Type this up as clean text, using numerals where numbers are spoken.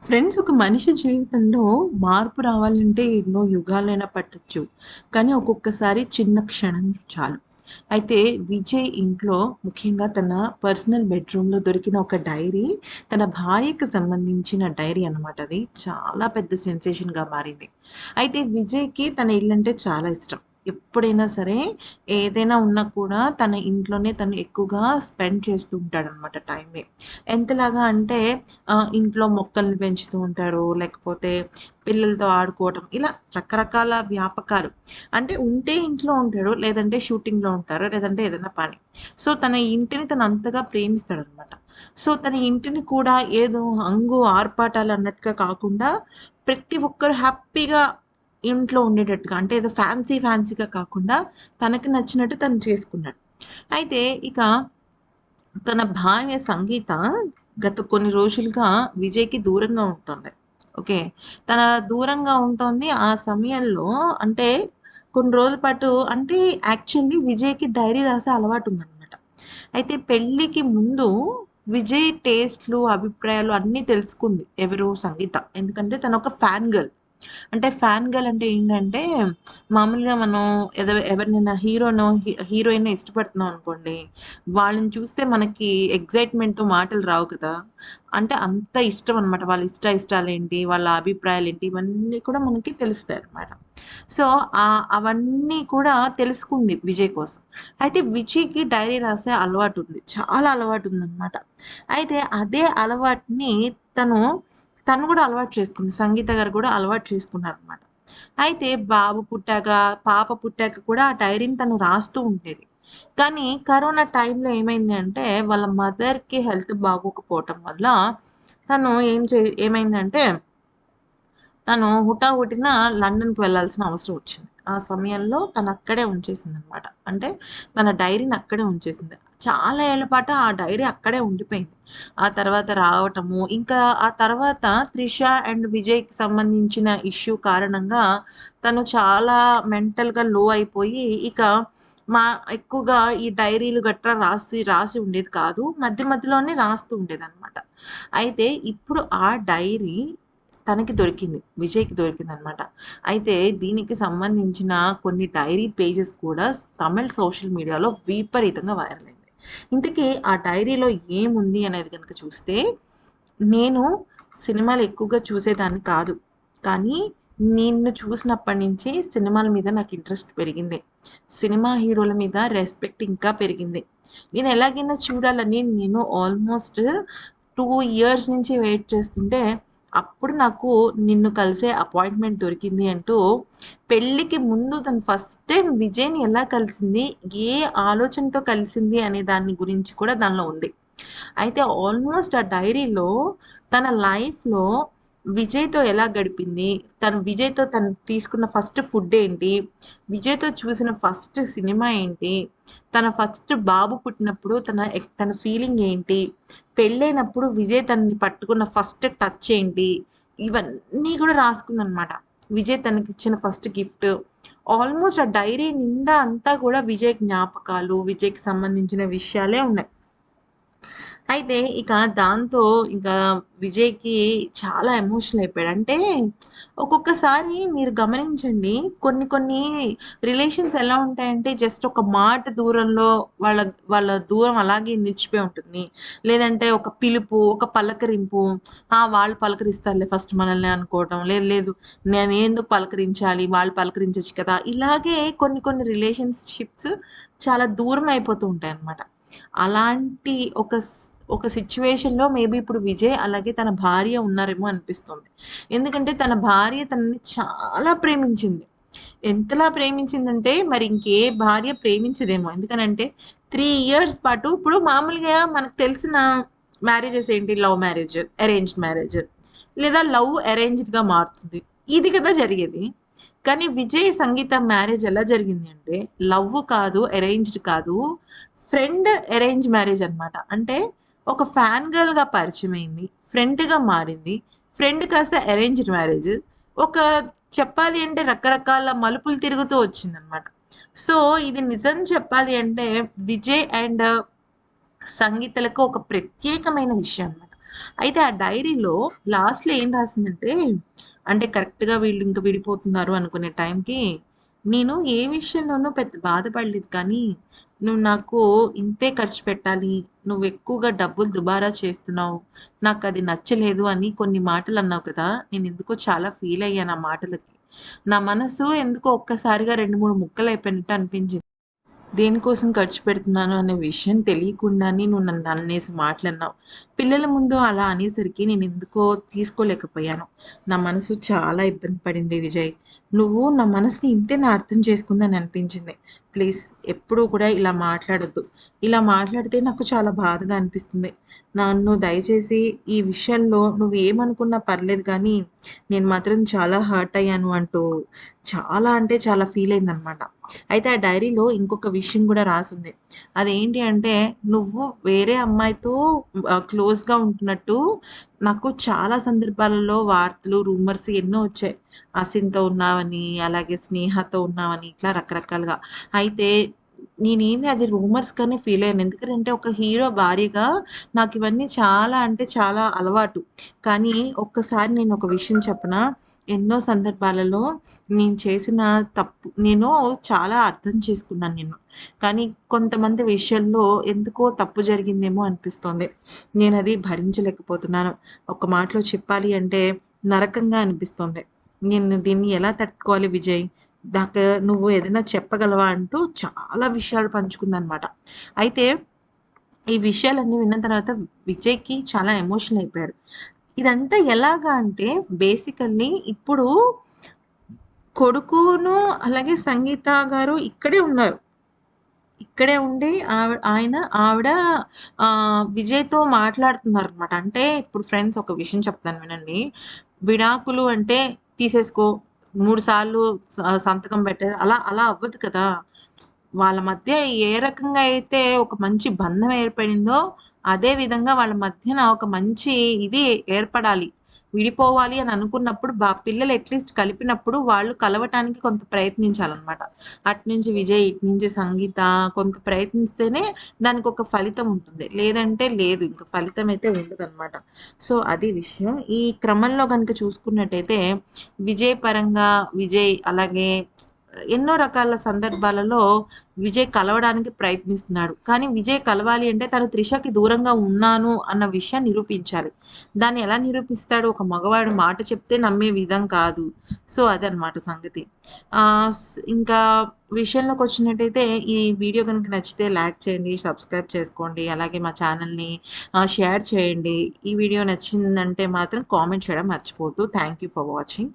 Friends, ఒక మనిషి జీవితంలో మార్పు రావాలంటే ఎన్నో యుగాలైనా పట్టొచ్చు. కానీ ఒక్కొక్కసారి చిన్న క్షణం చాలు. అయితే విజయ్ ఇంట్లో ముఖ్యంగా తన పర్సనల్ బెడ్‌రూమ్‌లో దొరికిన ఒక డైరీ, తన భార్యకి సంబంధించిన డైరీ అన్నమాట అది. చాలా పెద్ద సెన్సేషన్‌గా మారింది. అయితే విజయ్‌కి తన ఇల్లంటే చాలా ఇష్టం. ఎప్పుడైనా సరే, ఏదైనా ఉన్నా కూడా తన ఇంట్లోనే తను ఎక్కువగా స్పెండ్ చేస్తూ ఉంటాడనమాట టైమ్‌ని. ఎంతలాగా అంటే ఇంట్లో మొక్కల్ని పెంచుతూ ఉంటారు. లేకపోతే పిల్లలతో ఆడుకోవటం. ఇలా రకరకాల వ్యాపకాలు. అంటే ఉంటే ఇంట్లో ఉంటాడు. లేదంటే షూటింగ్‌లో ఉంటారు. లేదంటే ఏదైనా పని. సో, తన ఇంటిని తను అంతగా ప్రేమిస్తాడనమాట. సో, తన ఇంటిని కూడా ఏదో హంగు, ఆర్పాటాలు అన్నట్టుగా కాకుండా ప్రతి ఒక్కరు హ్యాపీగా ఇంట్లో ఉండేటట్టుగా అంటే ఏదో ఫ్యాన్సీగా కాకుండా తనకి నచ్చినట్టు తను చేసుకున్నాడు. అయితే ఇక తన భార్య సంగీత గత కొన్ని రోజులుగా విజయ్‌కి దూరంగా ఉంటోంది. ఓకే. తన దూరంగా ఉంటోంది. ఆ సమయంలో అంటే కొన్ని రోజుల పాటు అంటే యాక్చువల్లీ విజయ్‌కి డైరీ రాసే అలవాటుందనమాట. అయితే పెళ్ళికి ముందు విజయ్ టేస్ట్‌లు, అభిప్రాయాలు అన్నీ తెలుసుకుంది. ఎవరు? సంగీత. ఎందుకంటే తనొక ఫ్యాన్ గర్ల్. అంటే ఫ్యాన్ గర్ల్ అంటే ఏంటంటే, మామూలుగా మనం ఎవరినైనా హీరోయిన్‌నో ఇష్టపడుతున్నాం అనుకోండి, వాళ్ళని చూస్తే మనకి ఎక్సైట్‌మెంట్‌తో మాటలు రావు కదా! అంటే అంత ఇష్టం అనమాట. వాళ్ళ ఇష్టాయిష్టాలేంటి, వాళ్ళ అభిప్రాయాలేంటి, ఇవన్నీ కూడా మనకి తెలుస్తాయన్నమాట. సో, అవన్నీ కూడా తెలుసుకుంది విజయ్ కోసం. అయితే విజయ్‌కి డైరీ రాసే అలవాటుంది. చాలా అలవాటుందనమాట. అయితే అదే అలవాటుని తను తను గూడా అలవాటు చేసుకుంది. సంగీత గారు గూడా అలవాటు చేసుకున్నారనమాట. అయితే బాబు పుట్టాక, పాప పుట్టాక కూడా ఆ డైరీని తను రాస్తూ ఉండేది. కానీ కరోనా టైంలో ఏమైంది అంటే, వాళ్ళ మదర్‌కి హెల్త్ బాగోకపోవటం వల్ల తను ఏమైందంటే తను హుటాహుటిన లండన్‌కి వెళ్ళాల్సిన అవసరం వచ్చింది. ఆ సమయంలో తనక్కడే ఉంచేసిందనమాట. అంటే తన డైరీని అక్కడే ఉంచేసింది. చాలా ఏళ్ల పాటు ఆ డైరీ అక్కడే ఉండిపోయింది. ఆ తర్వాత రావటము, ఇంకా ఆ తర్వాత 'త్రిష' అండ్ 'విజయ్‌కి' సంబంధించిన ఇష్యూ కారణంగా తను చాలా మెంటల్‌గా లో అయిపోయి, ఇక మా ఎక్కువగా ఈ డైరీలు గట్రా రాసి ఉండేది కాదు. మధ్య మధ్యలోనే రాస్తూ ఉండేదనమాట. అయితే ఇప్పుడు ఆ డైరీ తనకి దొరికింది. విజయ్‌కి దొరికిందనమాట. అయితే దీనికి సంబంధించిన కొన్ని డైరీ పేజెస్ కూడా తమిళ్ సోషల్ మీడియాలో విపరీతంగా వైరల్ అయింది. ఇంతకీ ఆ డైరీలో ఏముంది అనేది గనుక చూస్తే, నేను సినిమాలు ఎక్కువగా చూసేదాన్ని కాదు. కానీ నిన్ను చూసినప్పటి నుంచి సినిమాల మీద నాకు ఇంట్రెస్ట్ పెరిగింది. సినిమా హీరోల మీద రెస్పెక్ట్ ఇంకా పెరిగింది. నేను ఎలాగైనా చూడాలని నేను ఆల్మోస్ట్ 2 ఇయర్స్ నుంచి వెయిట్ చేస్తుంటే, అప్పుడు నాకు నిన్ను కలిసే అపాయింట్‌మెంట్ దొరికింది అంటూ, పెళ్ళికి ముందు తను ఫస్ట్ టైమ్ విజయ్‌ని ఎలా కలిసింది, ఏ ఆలోచనతో కలిసింది అనే దాని గురించి కూడా దానిలో ఉంది. అయితే ఆల్మోస్ట్ ఆ డైరీలో తన లైఫ్‌లో విజయ్‌తో ఎలా గడిపింది, తను తీసుకున్న ఫస్ట్ ఫుడ్ ఏంటి, విజయ్‌తో చూసిన ఫస్ట్ సినిమా ఏంటి, తన ఫస్ట్ బాబు పుట్టినప్పుడు తన ఫీలింగ్ ఏంటి, పెళ్ళైనప్పుడు విజయ్ తనని పట్టుకున్న ఫస్ట్ టచ్ ఏంటి, ఇవన్నీ కూడా రాసుకుందనమాట. విజయ్ తనకిచ్చిన ఫస్ట్ గిఫ్ట్. ఆల్మోస్ట్ ఆ డైరీ నిండా అంతా కూడా విజయ్ జ్ఞాపకాలు, విజయ్‌కి సంబంధించిన విషయాలే ఉన్నాయి. అయితే ఇక దాంతో ఇంకా విజయ్‌కి చాలా ఎమోషనల్ అయిపోయాడు. అంటే ఒక్కొక్కసారి మీరు గమనించండి, కొన్ని కొన్ని రిలేషన్స్ ఎలా ఉంటాయంటే జస్ట్ ఒక మాట దూరంలో వాళ్ళ వాళ్ళ దూరం అలాగే నిలిచిపోయి ఉంటుంది. లేదంటే ఒక పిలుపు, ఒక పలకరింపు, వాళ్ళు పలకరిస్తారులే ఫస్ట్ మనల్ని అనుకోవటం. లేదు లేదు, నేనెందుకు పలకరించాలి, వాళ్ళు పలకరించొచ్చు కదా! ఇలాగే కొన్ని కొన్ని రిలేషన్‌షిప్స్ చాలా దూరం అయిపోతూ ఉంటాయన్నమాట. అలాంటి ఒక సిట్యుయేషన్‌లో మేబీ ఇప్పుడు విజయ్ అలాగే తన భార్య ఉన్నారేమో అనిపిస్తుంది. ఎందుకంటే తన భార్య తనని చాలా ప్రేమించింది. ఎంతలా ప్రేమించిందంటే మరి ఇంకే భార్య ప్రేమించదేమో. ఎందుకనంటే 3 ఇయర్స్ పాటు ఇప్పుడు మామూలుగా మనకు తెలిసిన మ్యారేజెస్ ఏంటి? లవ్ మ్యారేజ్, అరేంజ్డ్ మ్యారేజ్ లేదా లవ్ అరేంజ్డ్‌గా మారుతుంది. ఇది కదా జరిగేది. కానీ విజయ్, సంగీత మ్యారేజ్ ఎలా జరిగింది అంటే లవ్ కాదు, అరేంజ్డ్ కాదు. ఫ్రెండ్ అరేంజ్ మ్యారేజ్ అన్నమాట. అంటే ఒక ఫ్యాన్ గర్ల్‌గా పరిచయమైంది. ఫ్రెండ్‌గా మారింది. ఫ్రెండ్ కాస్త అరేంజ్డ్ మ్యారేజ్. ఒక చెప్పాలి అంటే రకరకాల మలుపులు తిరుగుతూ వచ్చిందనమాట. సో, ఇది నిజం చెప్పాలి అంటే విజయ్ అండ్ సంగీతలకు ఒక ప్రత్యేకమైన విషయం అన్నమాట. అయితే ఆ డైరీలో లాస్ట్‌లో ఏం రాసిందంటే, అంటే కరెక్ట్‌గా వీళ్ళు ఇంక విడిపోతున్నారు అనుకునే టైంకి, నేను ఏ విషయంలోనూ పెద్ద బాధపడలేదు కానీ, నువ్వు నాకు ఇంతే ఖర్చు పెట్టాలి, నువ్వు ఎక్కువగా డబ్బులు దుబారా చేస్తున్నావు, నాకది నచ్చలేదు అని కొన్ని మాటలన్నావు కదా! నేనెందుకో చాలా ఫీల్ అయ్యాను ఆ మాటలకి. నా మనసు ఎందుకో ఒక్కసారిగా 2, 3 ముక్కలయిపోయినట్టు అనిపించింది. దేనికోసం ఖర్చు పెడుతున్నాను అనే విషయం తెలియకుండానే నువ్వు నన్ను అనేసి మాటలన్నావు. పిల్లల ముందు అలా అనేసరికి నేనెందుకో తీసుకోలేకపోయాను. నా మనసు చాలా ఇబ్బంది పడింది విజయ్. నువ్వు నా మనసుని ఇంతేనా అర్థం చేసుకుందని అనిపించింది. ప్లీజ్ ఎప్పుడూ కూడా ఇలా మాట్లాడొద్దు. ఇలా మాట్లాడితే నాకు చాలా బాధగా అనిపిస్తుంది. నన్ను దయచేసి ఈ విషయంలో నువ్వేమనుకున్నా పర్లేదు కానీ, నేను మాత్రం చాలా హర్ట్ అయ్యాను అంటూ చాలా అంటే చాలా ఫీల్ అయిందనమాట. అయితే ఆ డైరీలో ఇంకొక విషయం కూడా రాసుంది. అదేంటి అంటే, నువ్వు వేరే అమ్మాయితో క్లోజ్‌గా ఉంటున్నట్టు నాకు చాలా సందర్భాలలో వార్తలు, రూమర్స్ ఎన్నో వచ్చాయి. అసిన్‌తో ఉన్నావని, అలాగే స్నేహతో ఉన్నావని ఇట్లా రకరకాలుగా. అయితే నేనేమి అది రూమర్స్‌గానే ఫీల్ అయ్యాను. ఎందుకంటే ఒక హీరో భార్యగా నాకివన్నీ చాలా అంటే చాలా అలవాటు. కానీ ఒక్కసారి నేను ఒక విషయం చెప్పనా? ఎన్నో సందర్భాలలో నేను చేసిన నేను చాలా అర్థం చేసుకున్నాను నిన్ను. కానీ కొంతమంది విషయంలో ఎందుకో తప్పు జరిగిందేమో అనిపిస్తోంది. నేనది భరించలేకపోతున్నాను. ఒక మాటలో చెప్పాలి అంటే నరకంగా అనిపిస్తోంది. నేను దీన్ని ఎలా తట్టుకోవాలి విజయ్? నాకు నువ్వు ఏదైనా చెప్పగలవా? అంటూ చాలా విషయాలు పంచుకుందనమాట. అయితే ఈ విషయాలన్నీ విన్న తర్వాత విజయ్‌కి చాలా ఎమోషనల్ అయిపోయాడు. ఇదంతా ఎలాగా అంటే బేసికల్లీ ఇప్పుడు కొడుకును అలాగే సంగీత గారు ఇక్కడే ఉన్నారు. ఇక్కడే ఉండి ఆవిడ విజయ్‌తో మాట్లాడుతున్నారనమాట. అంటే ఇప్పుడు ఫ్రెండ్స్ ఒక విషయం చెప్తాను వినండి. విడాకులు అంటే తీసేసుకో 3 సార్లు సంతకం పెట్టే అలా అలా అవ్వదు కదా! వాళ్ళ మధ్య ఏ రకంగా అయితే ఒక మంచి బంధం ఏర్పడిందో, అదే విధంగా వాళ్ళ మధ్యన ఒక మంచి ఇది ఏర్పడాలి. విడిపోవాలి అని అనుకున్నప్పుడు పిల్లలు అట్‌లీస్ట్ కలిపినప్పుడు వాళ్ళు కలవటానికి కొంత ప్రయత్నించాలనమాట. అటునుంచి విజయ్, ఇటునుంచి సంగీత కొంత ప్రయత్నిస్తేనే దానికొక ఫలితం ఉంటుంది. లేదంటే లేదు. ఇంక ఫలితం అయితే ఉండదనమాట. సో, అది విషయం. ఈ క్రమంలో గనుక చూసుకున్నట్టయితే విజయ్ పరంగా విజయ్ అలాగే ఎన్నో రకాల సందర్భాలలో విజయ్ కలవడానికి ప్రయత్నిస్తున్నాడు. కానీ విజయ్ కలవాలి అంటే తను త్రిషకి దూరంగా ఉన్నాను అన్న విషయాన్ని నిరూపించాలి. దాన్ని ఎలా నిరూపిస్తాడు? ఒక మగవాడు మాట చెప్తే నమ్మే విధం కాదు. సో, అదనమాట సంగతి. ఇంకా విషయంలోకొచ్చినట్టయితే ఈ వీడియో గనుక నచ్చితే లైక్ చేయండి, సబ్స్క్రైబ్ చేసుకోండి. అలాగే మా ఛానల్‌ని షేర్ చేయండి. ఈ వీడియో నచ్చిందంటే మాత్రం కామెంట్ చేయడం మర్చిపోవద్దు. Thank you for watching.